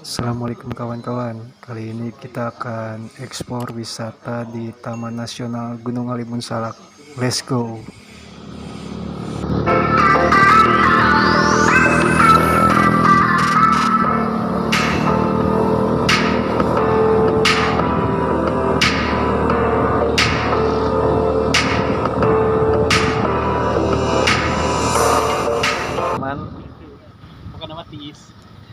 Assalamualaikum kawan-kawan. Kali ini kita akan eksplor wisata di Taman Nasional Gunung Halimun Salak. Let's go. Bukan nama Tiis.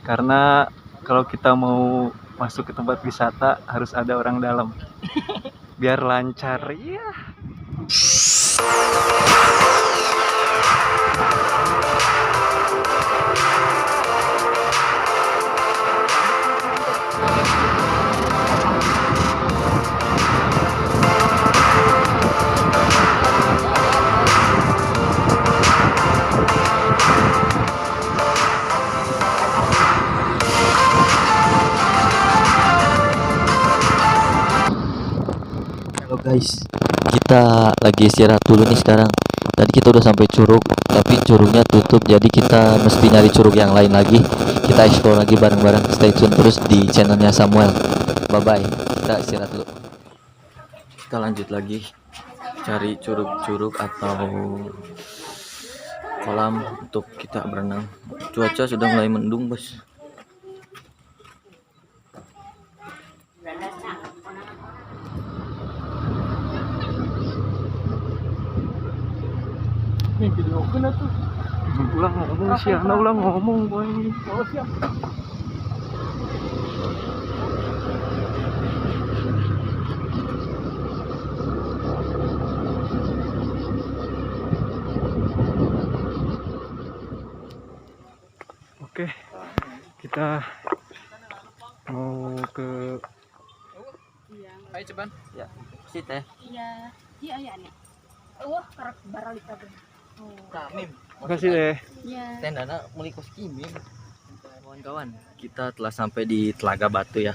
Karena kalau kita mau masuk ke tempat wisata harus ada orang dalam. Biar lancar. Iya. Halo guys, kita lagi istirahat dulu nih sekarang. Tadi kita udah sampai Curug, tapi curugnya tutup, jadi kita mesti nyari curug yang lain lagi. Kita explore lagi bareng-bareng. Stay tune terus di channelnya Samuel. Bye bye. Kita istirahat dulu. Kita lanjut lagi cari curug-curug atau kolam untuk kita berenang. Cuaca sudah mulai mendung, bos. Nih video kena tuh. Ulang ngomong sih, ulang ngomong boy. Oh siap. Oke. Kita mau ke Ayo ceban. Ya, sit teh. Iya, iya iya nih. Wah, karak baralik kabeh. Oh. Kami. Makasih deh. Iya. Tendana mulai kos kimi. Kawan-kawan, kita telah sampai di Telaga Batu ya.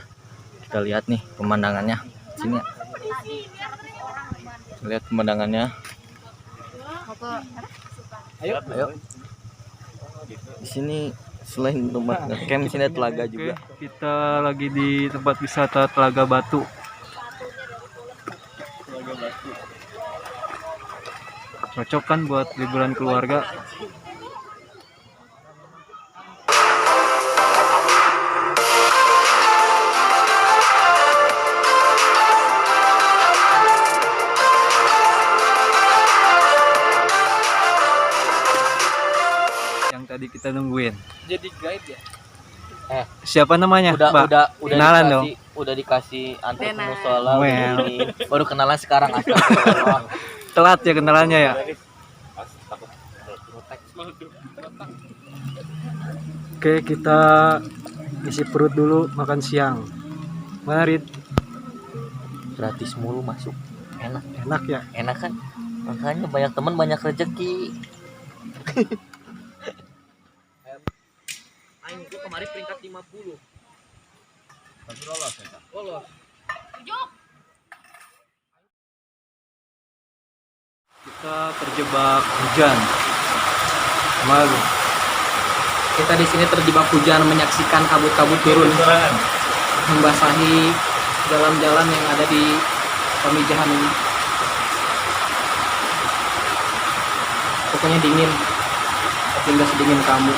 Kita lihat nih pemandangannya. Sini. Lihat pemandangannya. Ayo. Ayo. Di sini selain tempat ngecamp, di sini ada telaga juga. Oke, kita lagi di tempat wisata Telaga Batu. Cocok kan buat liburan keluarga. Yang tadi kita nungguin. Jadi guide ya. Siapa namanya, Mbak? Udah Kenalan dikasih, dong. udah dikasih antar Dena. musola, Well. baru kenalan sekarang. Astagfirullah. Telat ya kenalannya ya. Oke, kita isi perut dulu, makan siang. Mana Rit? Gratis mulu masuk, enak Enak ya? enak kan, makanya banyak teman banyak rezeki. Aing itu kemarin peringkat 50. Lolos. Kita terjebak hujan. Malu. Kita di sini terjebak hujan menyaksikan kabut-kabut turun membasahi jalan-jalan yang ada di pemijahan ini. Pokoknya dingin, tapi nggak sedingin kamu.